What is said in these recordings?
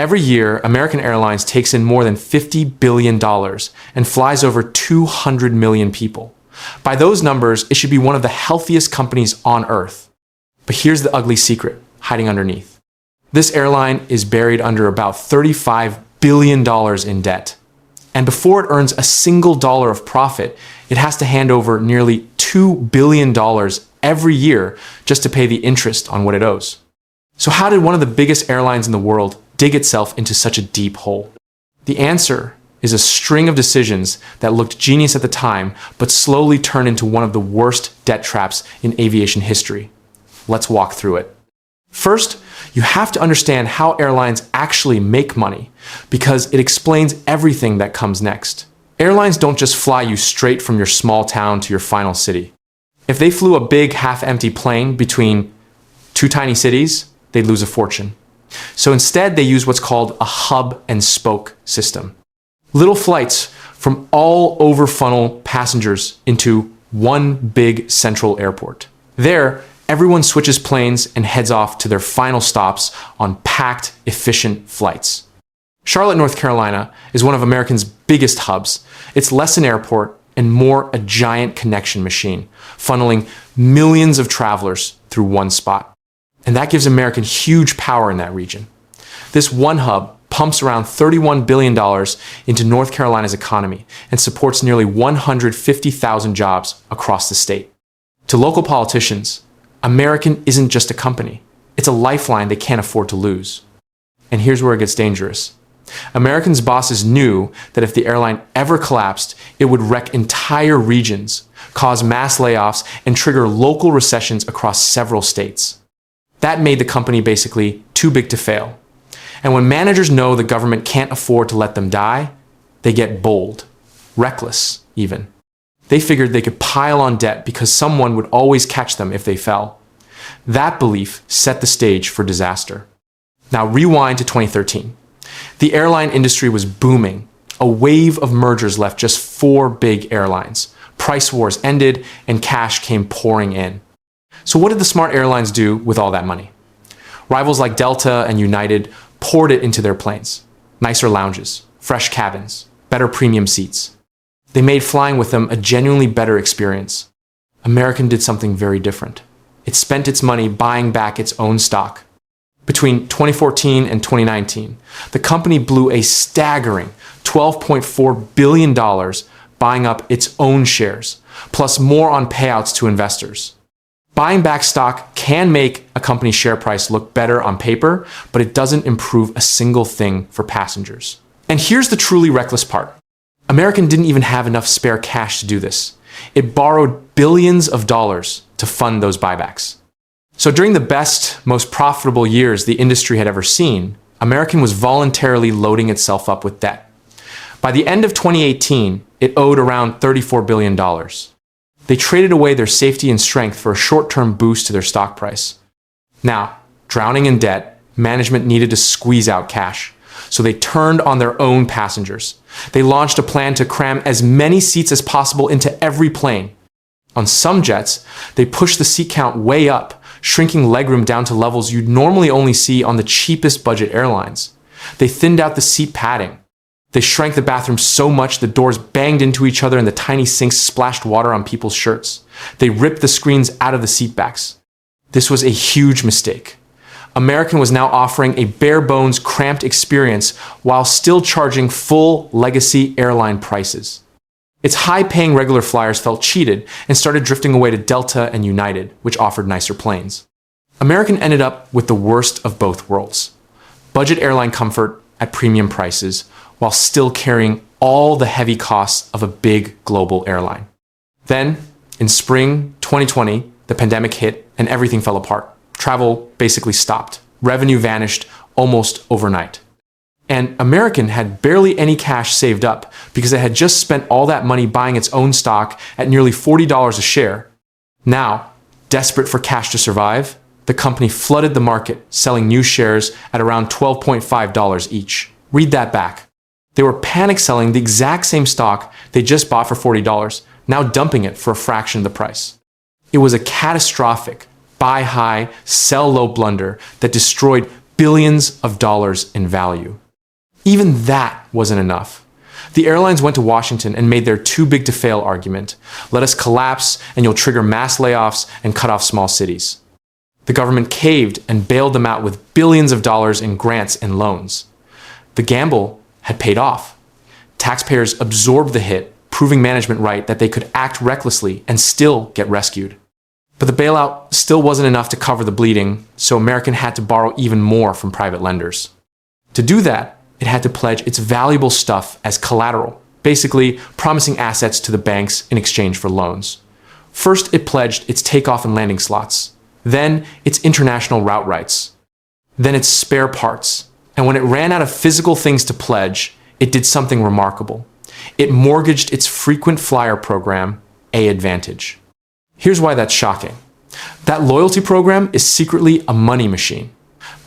Every year, American Airlines takes in more than $50 billion and flies over 200 million people. By those numbers, it should be one of the healthiest companies on earth. But here's the ugly secret hiding underneath. This airline is buried under about $35 billion in debt. And before it earns a single dollar of profit, it has to hand over nearly $2 billion every year just to pay the interest on what it owes. So how did one of the biggest airlines in the world dig itself into such a deep hole? The answer is a string of decisions that looked genius at the time, but slowly turned into one of the worst debt traps in aviation history. Let's walk through it. First, you have to understand how airlines actually make money, because it explains everything that comes next. Airlines don't just fly you straight from your small town to your final city. If they flew a big half-empty plane between two tiny cities, they'd lose a fortune. So instead, they use what's called a hub and spoke system. Little flights from all over funnel passengers into one big central airport. There, everyone switches planes and heads off to their final stops on packed, efficient flights. Charlotte, North Carolina is one of American's biggest hubs. It's less an airport and more a giant connection machine, funneling millions of travelers through one spot. And that gives American huge power in that region. This one hub pumps around $31 billion into North Carolina's economy and supports nearly 150,000 jobs across the state. To local politicians, American isn't just a company. It's a lifeline they can't afford to lose. And here's where it gets dangerous. American's bosses knew that if the airline ever collapsed, it would wreck entire regions, cause mass layoffs, and trigger local recessions across several states. That made the company basically too big to fail. And when managers know the government can't afford to let them die, they get bold, reckless even. They figured they could pile on debt because someone would always catch them if they fell. That belief set the stage for disaster. Now rewind to 2013. The airline industry was booming. A wave of mergers left just 4 big airlines. Price wars ended and cash came pouring in. So what did the smart airlines do with all that money? Rivals like Delta and United poured it into their planes. Nicer lounges, fresh cabins, better premium seats. They made flying with them a genuinely better experience. American did something very different. It spent its money buying back its own stock. Between 2014 and 2019, the company blew a staggering $12.4 billion buying up its own shares, plus more on payouts to investors. Buying back stock can make a company's share price look better on paper, but it doesn't improve a single thing for passengers. And here's the truly reckless part. American didn't even have enough spare cash to do this. It borrowed billions of dollars to fund those buybacks. So during the best, most profitable years the industry had ever seen, American was voluntarily loading itself up with debt. By the end of 2018, it owed around $34 billion. They traded away their safety and strength for a short-term boost to their stock price. Now, drowning in debt, management needed to squeeze out cash, so they turned on their own passengers. They launched a plan to cram as many seats as possible into every plane. On some jets, they pushed the seat count way up, shrinking legroom down to levels you'd normally only see on the cheapest budget airlines. They thinned out the seat padding. They shrank the bathroom so much the doors banged into each other and the tiny sinks splashed water on people's shirts. They ripped the screens out of the seat backs. This was a huge mistake. American was now offering a bare-bones, cramped experience while still charging full legacy airline prices. Its high-paying regular flyers felt cheated and started drifting away to Delta and United, which offered nicer planes. American ended up with the worst of both worlds. Budget airline comfort at premium prices, while still carrying all the heavy costs of a big global airline. Then, in spring 2020, the pandemic hit and everything fell apart. Travel basically stopped. Revenue vanished almost overnight. And American had barely any cash saved up because it had just spent all that money buying its own stock at nearly $40 a share. Now, desperate for cash to survive, the company flooded the market, selling new shares at around $12.5 each. Read that back. They were panic selling the exact same stock they just bought for $40, now dumping it for a fraction of the price. It was a catastrophic buy high, sell low blunder that destroyed billions of dollars in value. Even that wasn't enough. The airlines went to Washington and made their too big to fail argument. Let us collapse and you'll trigger mass layoffs and cut off small cities. The government caved and bailed them out with billions of dollars in grants and loans. The gamble had paid off. Taxpayers absorbed the hit, proving management right that they could act recklessly and still get rescued. But the bailout still wasn't enough to cover the bleeding, so American had to borrow even more from private lenders. To do that, it had to pledge its valuable stuff as collateral, basically promising assets to the banks in exchange for loans. First, it pledged its takeoff and landing slots, then its international route rights, then its spare parts. And when it ran out of physical things to pledge, it did something remarkable. It mortgaged its frequent flyer program, AAdvantage. Here's why that's shocking. That loyalty program is secretly a money machine.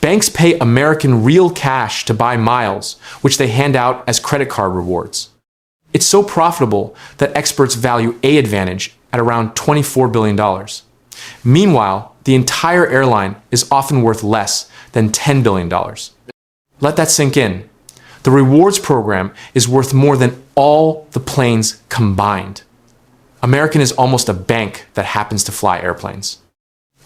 Banks pay American real cash to buy miles, which they hand out as credit card rewards. It's so profitable that experts value AAdvantage at around $24 billion. Meanwhile, the entire airline is often worth less than $10 billion. Let that sink in. The rewards program is worth more than all the planes combined. American is almost a bank that happens to fly airplanes.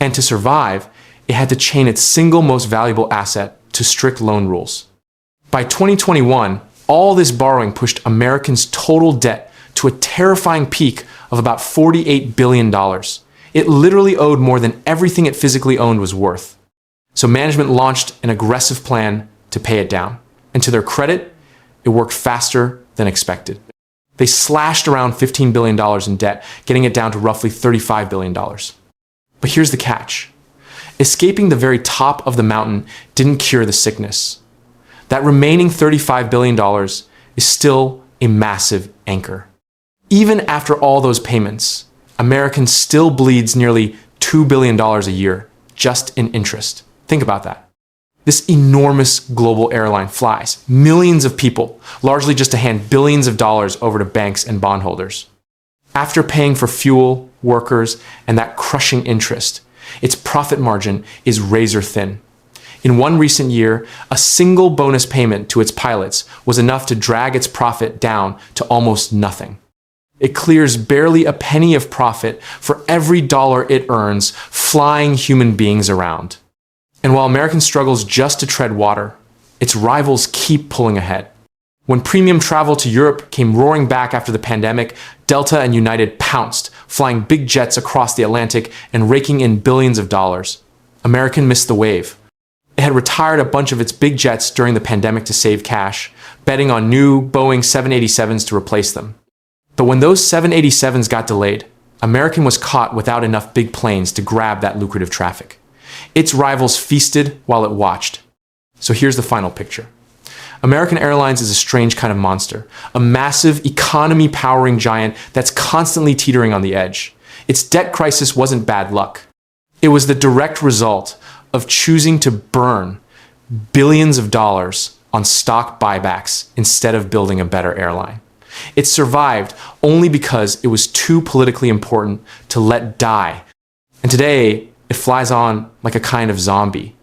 And to survive, it had to chain its single most valuable asset to strict loan rules. By 2021, all this borrowing pushed American's total debt to a terrifying peak of about $48 billion. It literally owed more than everything it physically owned was worth. So management launched an aggressive plan to pay it down. And to their credit, it worked faster than expected. They slashed around $15 billion in debt, getting it down to roughly $35 billion. But here's the catch. Escaping the very top of the mountain didn't cure the sickness. That remaining $35 billion is still a massive anchor. Even after all those payments, American still bleeds nearly $2 billion a year just in interest. Think about that. This enormous global airline flies millions of people, largely just to hand billions of dollars over to banks and bondholders. After paying for fuel, workers, and that crushing interest, its profit margin is razor thin. In one recent year, a single bonus payment to its pilots was enough to drag its profit down to almost nothing. It clears barely a penny of profit for every dollar it earns flying human beings around. And while American struggles just to tread water, its rivals keep pulling ahead. When premium travel to Europe came roaring back after the pandemic, Delta and United pounced, flying big jets across the Atlantic and raking in billions of dollars. American missed the wave. It had retired a bunch of its big jets during the pandemic to save cash, betting on new Boeing 787s to replace them. But when those 787s got delayed, American was caught without enough big planes to grab that lucrative traffic. Its rivals feasted while it watched. So here's the final picture. American Airlines is a strange kind of monster, a massive economy-powering giant that's constantly teetering on the edge. Its debt crisis wasn't bad luck. It was the direct result of choosing to burn billions of dollars on stock buybacks instead of building a better airline. It survived only because it was too politically important to let die. And today, it flies on like a kind of zombie,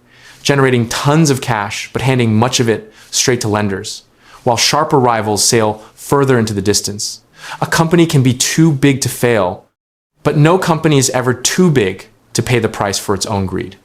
generating tons of cash but handing much of it straight to lenders, while sharper rivals sail further into the distance. A company can be too big to fail, but no company is ever too big to pay the price for its own greed.